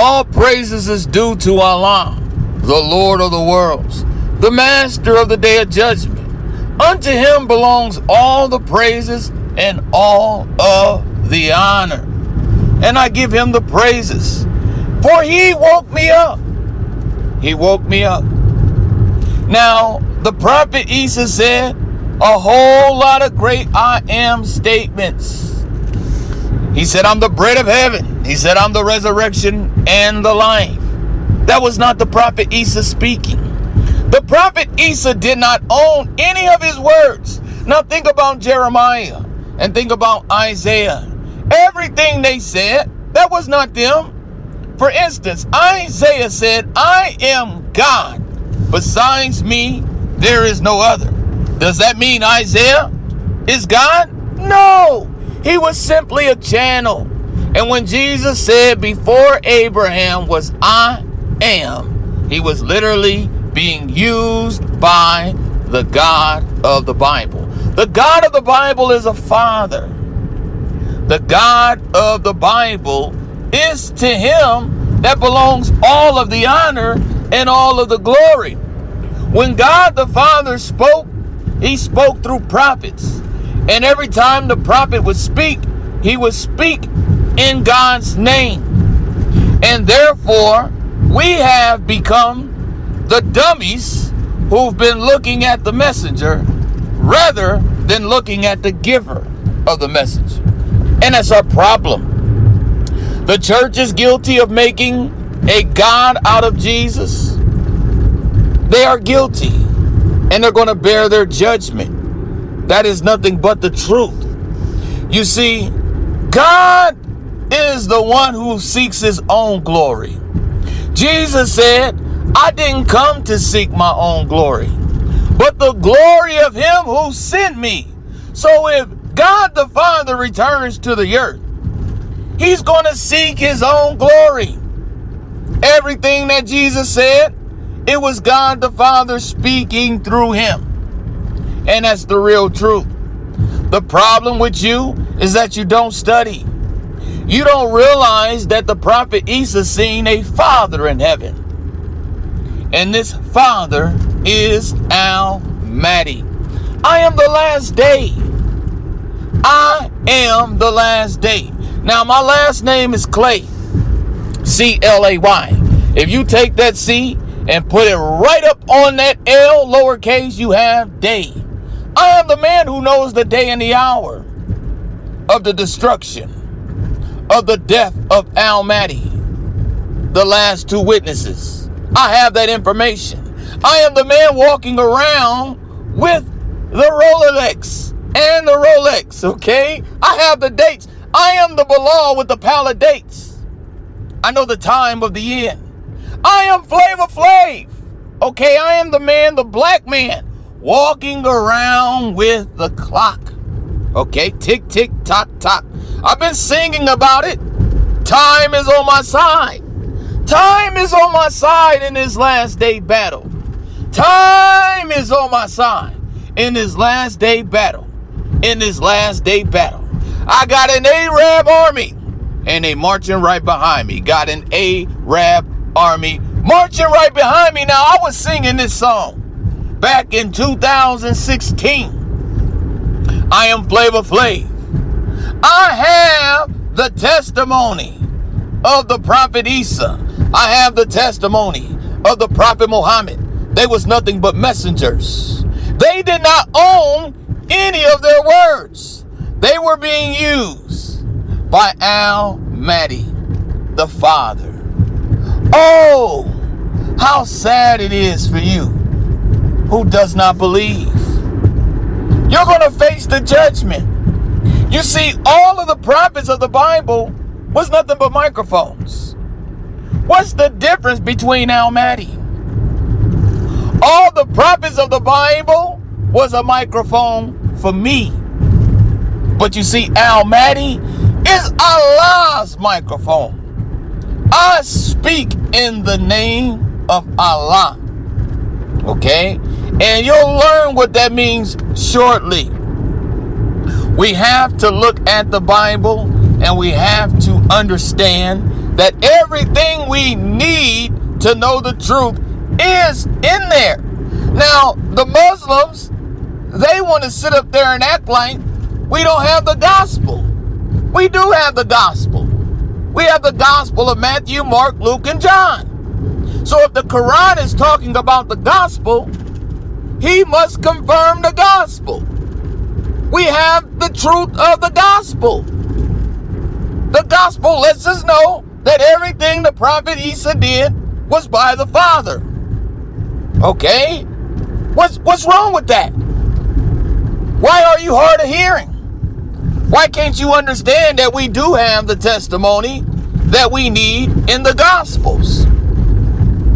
All praises is due to Allah, the Lord of the worlds, the Master of the day of judgment. Unto him belongs all the praises and all of the honor. And I give him the praises, for he woke me up. He woke me up. Now, the prophet Isa said a whole lot of great I am statements. He said, I'm the bread of heaven. He said, I'm the resurrection and the life. That was not the prophet Isa speaking. The prophet Isa did not own any of his words. Now think about Jeremiah and think about Isaiah. Everything they said, that was not them. For instance, Isaiah said, I am God. Besides me, there is no other. Does that mean Isaiah is God? No. He was simply a channel. And when Jesus said, before Abraham was I am, he was literally being used by the God of the Bible. The God of the Bible is a father. The God of the Bible is to him that belongs all of the honor and all of the glory. When God the Father spoke, he spoke through prophets. And every time the prophet would speak, he would speak in God's name. And therefore, we have become the dummies who've been looking at the messenger rather than looking at the giver of the message. And that's our problem. The church is guilty of making a God out of Jesus. They are guilty, and they're going to bear their judgment. That is nothing but the truth. You see, God is the one who seeks his own glory. Jesus said, I didn't come to seek my own glory, but the glory of him who sent me. So if God the Father returns to the earth, he's going to seek his own glory. Everything that Jesus said, it was God the Father speaking through him. And that's the real truth. The problem with you is that you don't study. You don't realize that the prophet Isa seen a father in heaven. And this father is Al-Mahdi. I am the last day. I am the last day. Now, my last name is Clay. C-L-A-Y. If you take that C and put it right up on that L, lowercase, you have day. I am the man who knows the day and the hour of the destruction, of the death of Al-Mahdi, the last two witnesses. I have that information. I am the man walking around with the Rolex and the Rolex, okay? I have the dates. I am the Bilal with the pile of dates. I know the time of the end. I am Flavor Flav. Okay, I am the man, the black man, walking around with the clock. Okay, tick, tick, tock, tock. I've been singing about it. Time is on my side. Time is on my side in this last day battle. Time is on my side in this last day battle. In this last day battle. I got an Arab army, and they marching right behind me. Got an Arab army marching right behind me. Now, I was singing this song back in 2016. I am Flavor Flav. I have the testimony of the prophet Isa. I have the testimony of the prophet Muhammad. They was nothing but messengers. They did not own any of their words. They were being used by Al-Mahdi, the Father. Oh, how sad it is for you who does not believe. You're going to face the judgment. You see, all of the prophets of the Bible was nothing but microphones. What's the difference between Al-Mahdi? All the prophets of the Bible was a microphone for me. But you see, Al-Mahdi is Allah's microphone. I speak in the name of Allah. Okay? And you'll learn what that means shortly. We have to look at the Bible, and we have to understand that everything we need to know the truth is in there. Now, the Muslims, they want to sit up there and act like we don't have the gospel. We do have the gospel. We have the gospel of Matthew, Mark, Luke, and John. So if the Quran is talking about the gospel, he must confirm the gospel. We have the truth of the gospel. The gospel lets us know that everything the prophet Isa did was by the Father. Okay? What's wrong with that? Why are you hard of hearing? Why can't you understand that we do have the testimony that we need in the Gospels?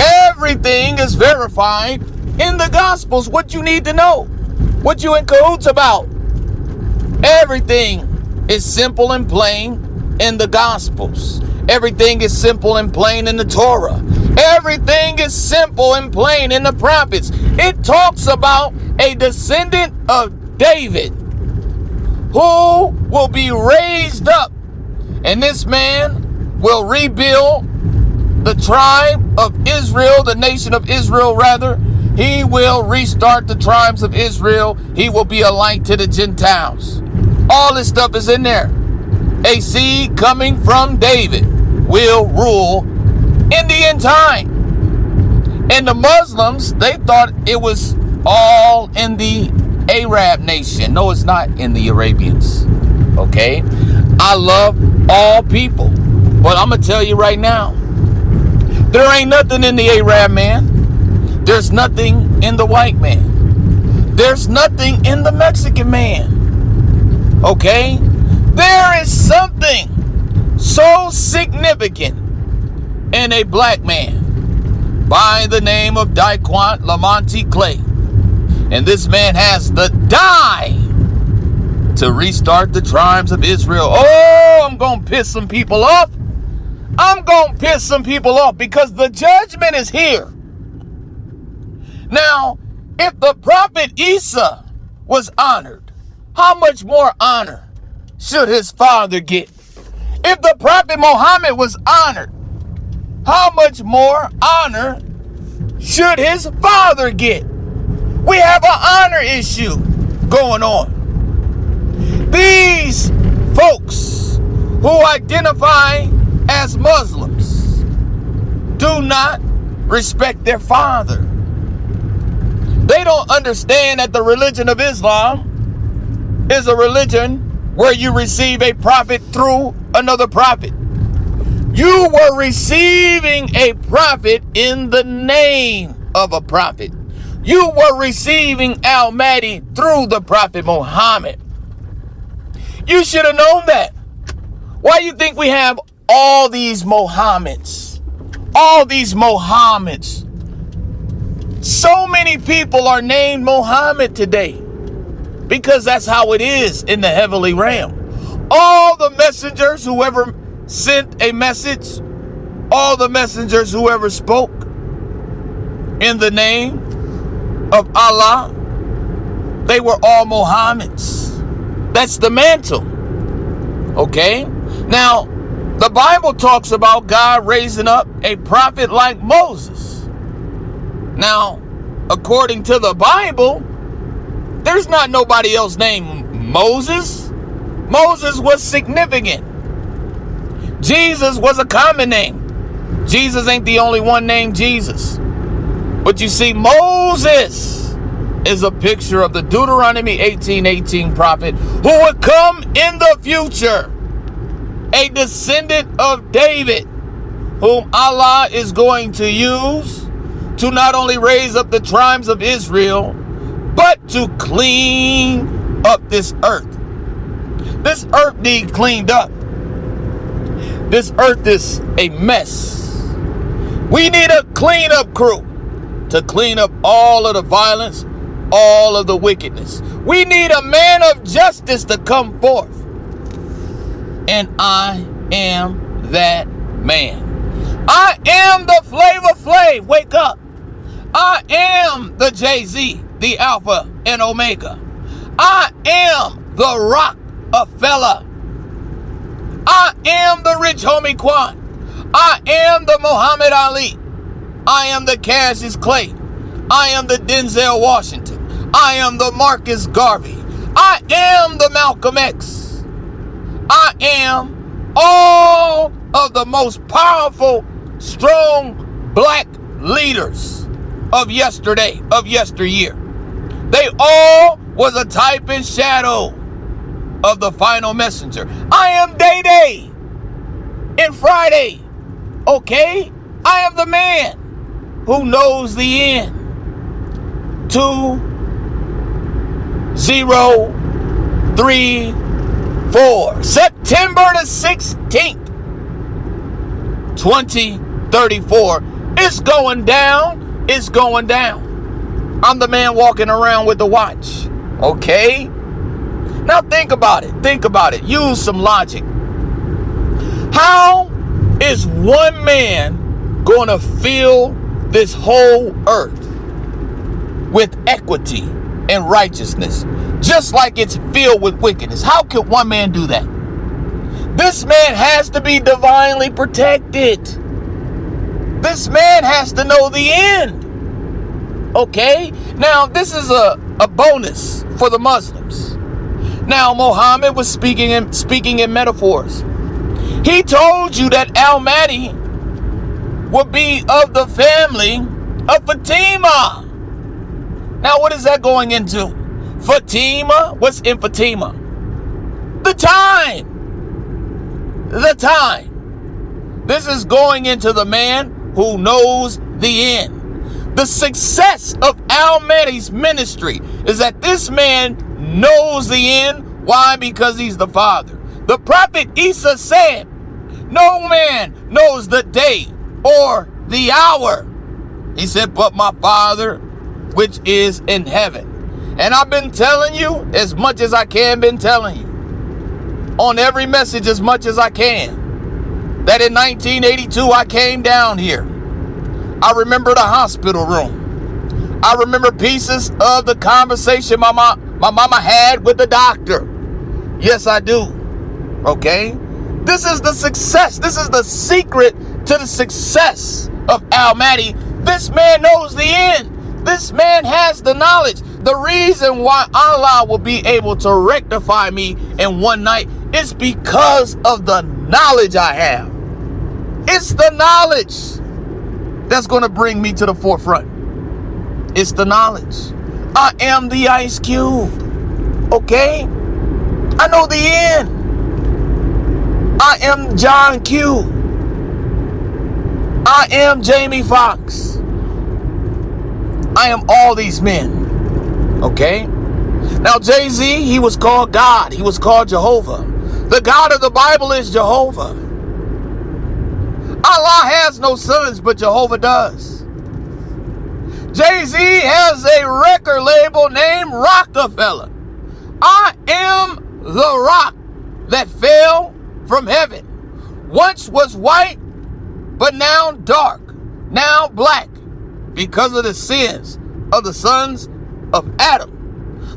Everything is verified in the Gospels. What you need to know, what you in cahoots about. Everything is simple and plain in the Gospels. Everything is simple and plain in the Torah. Everything is simple and plain in the prophets. It talks about a descendant of David who will be raised up, and this man will rebuild the tribe of Israel, the nation of Israel rather. He will restart the tribes of Israel. He will be a light to the Gentiles. All this stuff is in there. A seed coming from David will rule in the end time. And the Muslims, they thought it was all in the Arab nation. No, it's not in the Arabians. Okay? I love all people. But I'm going to tell you right now, there ain't nothing in the Arab man. There's nothing in the white man. There's nothing in the Mexican man. Okay? There is something so significant in a black man by the name of Daquan Lamonte Clay. And this man has the die to restart the tribes of Israel. Oh, I'm going to piss some people off. I'm going to piss some people off because the judgment is here. Now, if the prophet Isa was honored, how much more honor should his father get? If the prophet Muhammad was honored, how much more honor should his father get? We have an honor issue going on. These folks who identify as Muslims do not respect their father. They don't understand that the religion of Islam is a religion where you receive a prophet through another prophet. You were receiving a prophet in the name of a prophet. You were receiving MAHDI through the prophet Muhammad. You should have known that. Why you think we have all these Mohammeds? All these Mohammeds. So many people are named Muhammad today because that's how it is in the heavenly realm. All the messengers who ever sent a message, all the messengers who ever spoke in the name of Allah, they were all Mohammeds. That's the mantle. Okay? Now, the Bible talks about God raising up a prophet like Moses. Now, according to the Bible, there's not nobody else named Moses. Moses was significant. Jesus was a common name. Jesus ain't the only one named Jesus. But you see, Moses is a picture of the Deuteronomy 18:18 prophet who would come in the future. A descendant of David, whom Allah is going to use to not only raise up the tribes of Israel, but to clean up this earth. This earth needs cleaned up. This earth is a mess. We need a cleanup crew to clean up all of the violence, all of the wickedness. We need a man of justice to come forth. And I am that man. I am the Flavor Flav. Wake up. I am the Jay-Z, the Alpha and Omega. I am the Rock of Fella. I am the Rich Homie Quan. I am the Muhammad Ali. I am the Cassius Clay. I am the Denzel Washington. I am the Marcus Garvey. I am the Malcolm X. I am all of the most powerful, strong black leaders of yesterday, of yesteryear. They all was a type and shadow of the final messenger. I am Day and Friday. Okay? I am the man who knows the end. 2034. September the 16th, 2034. It's going down. It's going down. I'm the man walking around with the watch. Okay? Now think about it. Think about it. Use some logic. How is one man going to fill this whole earth with equity and righteousness, just like it's filled with wickedness? How could one man do that? This man has to be divinely protected. This man has to know the end. Okay? Now, this is a bonus for the Muslims. Now, Muhammad was speaking in metaphors. He told you that Al-Mahdi would be of the family of Fatima. Now, what is that going into? Fatima? What's in Fatima? The time. The time. This is going into the man who knows the end. The success of Al-Mahdi's ministry is that this man knows the end. Why? Because he's the Father. The prophet Isa said, no man knows the day or the hour. He said, but my Father, which is in heaven. And I've been telling you as much as I can, been telling you on every message as much as I can, that in 1982 I came down here. I remember the hospital room. I remember pieces of the conversation my mama had with the doctor. Yes, I do. Okay? This is the success. This is the secret to the success of Al-Mahdi. This man knows the end. This man has the knowledge. The reason why Allah will be able to rectify me in one night is because of the knowledge I have. It's the knowledge that's going to bring me to the forefront. It's the knowledge. I am the Ice Cube. Okay? I know the end. I am John Q. I am Jamie Foxx. I am all these men. Okay? Now, Jay-Z, he was called God. He was called Jehovah. The God of the Bible is Jehovah. Allah has no sons, but Jehovah does. Jay-Z has a record label named Rockefeller. I am the rock that fell from heaven. Once was white, but now dark, now black, because of the sins of the sons of Adam.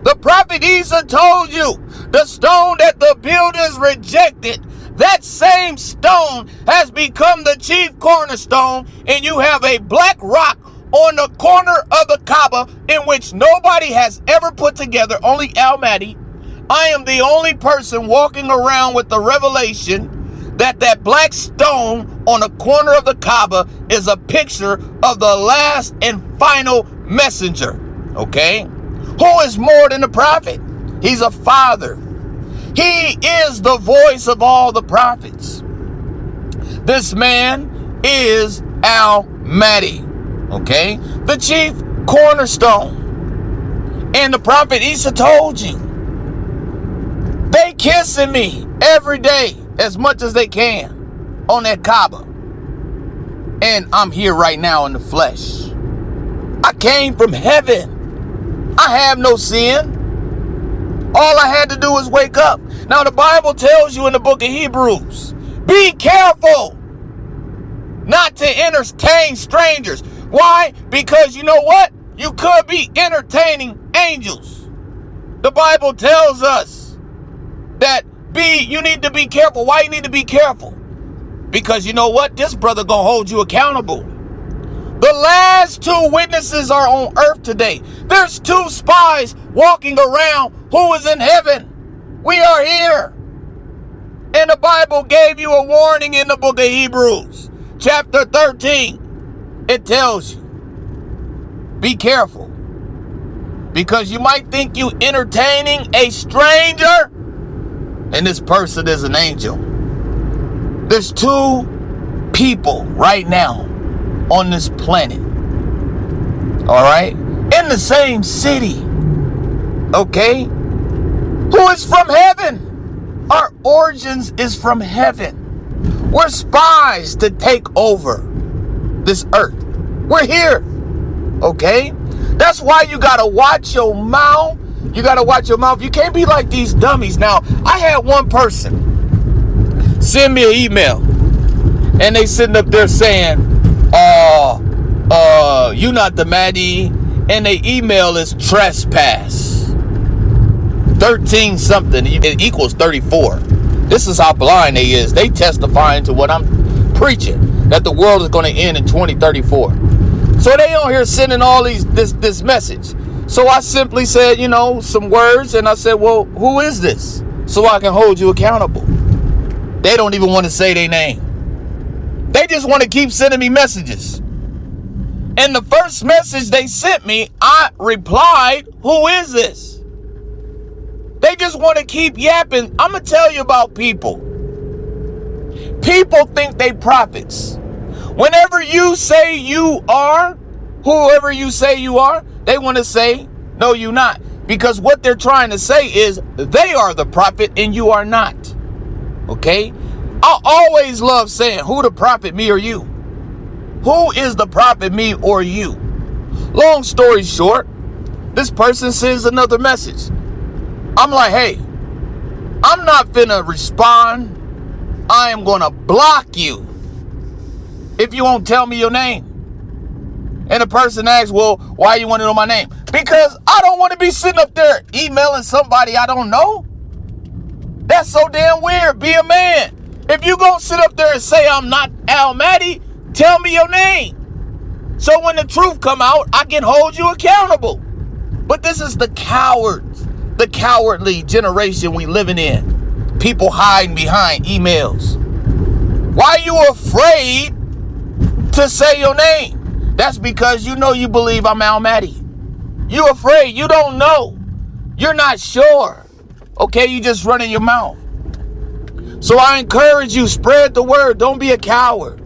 The prophet Isa told you, the stone that the builders rejected, that same stone has become the chief cornerstone, and you have a black rock on the corner of the Kaaba in which nobody has ever put together, only Al-Mahdi. I am the only person walking around with the revelation that that black stone on the corner of the Kaaba is a picture of the last and final messenger. Okay? Who is more than the prophet? He's a father. He is the voice of all the prophets. This man is Al-Mahdi. Okay? The chief cornerstone. And the prophet Isa told you, they kissing me every day as much as they can on that Kaaba. And I'm here right now in the flesh. I came from heaven. I have no sin. All I had to do was wake up. Now the Bible tells you in the book of Hebrews, be careful not to entertain strangers. Why? Because you know what? You could be entertaining angels. The Bible tells us that you need to be careful. Why you need to be careful? Because you know what? This brother gonna hold you accountable. The last two witnesses are on earth today. There's two spies walking around who is in heaven. We are here. And the Bible gave you a warning in the book of Hebrews, chapter 13. It tells you, be careful. Because you might think you entertaining a stranger, and this person is an angel. There's two people right now on this planet, all right, in the same city, okay, who is from heaven. Our origins is from heaven. We're spies to take over this earth. We're here, okay? That's why you gotta watch your mouth. You gotta watch your mouth. You can't be like these dummies. Now, I had one person send me an email, and they sitting up there saying, you not the MAHDI, and they email is trespass 13 something, it equals 34. This is how blind they is. They testifying to what I'm preaching, that the world is going to end in 2034. So they on here sending all this message. So I simply said, you know, some words, and I said, well, who is this, so I can hold you accountable. They don't even want to say their name. They just want to keep sending me messages. And the first message they sent me, I replied, who is this? They just want to keep yapping. I'm going to tell you about people. People think they prophets. Whenever you say you are, whoever you say you are, they want to say, no, you not. Because what they're trying to say is they are the prophet and you are not. Okay? I always love saying, who the prophet, me or you? Who is the prophet, me or you? Long story short, this person sends another message. I'm like, hey, I'm not finna respond. I am gonna block you if you won't tell me your name. And the person asks, well, why you want to know my name? Because I don't want to be sitting up there emailing somebody I don't know. That's so damn weird. Be a man. If you gonna sit up there and say I'm not Al MAHDI, tell me your name. So when the truth come out, I can hold you accountable. But this is the cowards, the cowardly generation we living in. People hiding behind emails. Why are you afraid to say your name? That's because you know you believe I'm Al MAHDI. You afraid. You don't know. You're not sure. Okay, you just running your mouth. So I encourage you, spread the word. Don't be a coward.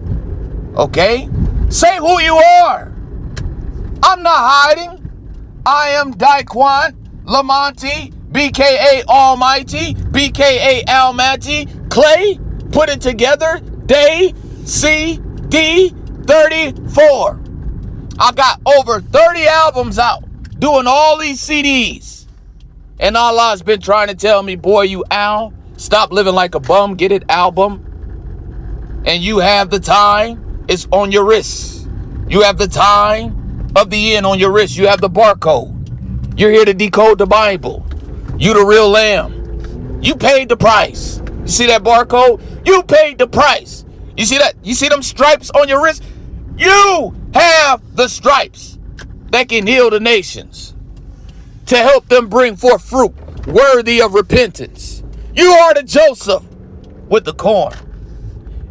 Okay? Say who you are. I'm not hiding. I am Daquan Lamonte, BKA Almighty, BKA Al MAHDI, Clay, put it together, Day, CD 34. I got over 30 albums out, doing all these CDs. And Allah's been trying to tell me, boy, you Al, stop living like a bum, get it album. And you have the time, it's on your wrist. You have the time of the end on your wrist. You have the barcode. You're here to decode the Bible. You the real lamb. You paid the price. You see that barcode? You paid the price. You see that? You see them stripes on your wrist? You have the stripes that can heal the nations, to help them bring forth fruit worthy of repentance. You are the Joseph with the corn.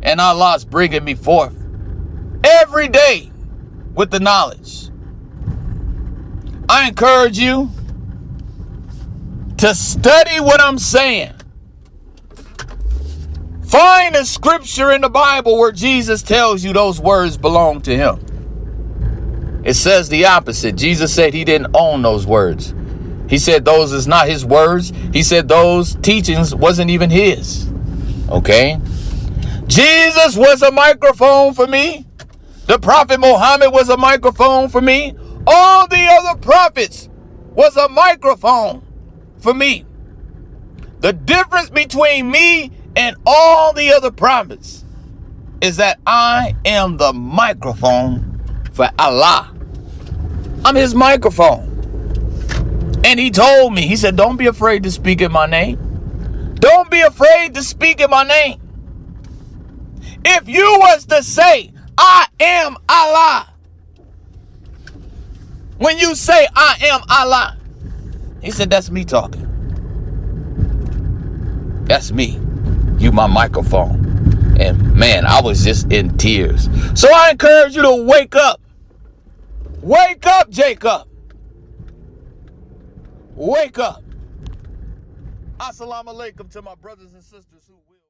And Allah's bringing me forth every day with the knowledge. I encourage you to study what I'm saying. Find a scripture in the Bible where Jesus tells you those words belong to him. It says the opposite. Jesus said he didn't own those words. He said those is not his words. He said those teachings wasn't even his. Okay? Jesus was a microphone for me. The Prophet Muhammad was a microphone for me. All the other prophets was a microphone for me. The difference between me and all the other prophets is that I am the microphone for Allah. I'm his microphone. And he told me, he said, don't be afraid to speak in my name. Don't be afraid to speak in my name. If you was to say, I am Allah, when you say, I am Allah, he said, that's me talking. That's me. You my microphone. And man, I was just in tears. So I encourage you to wake up. Wake up, Jacob. Wake up. Assalamu alaikum to my brothers and sisters who will.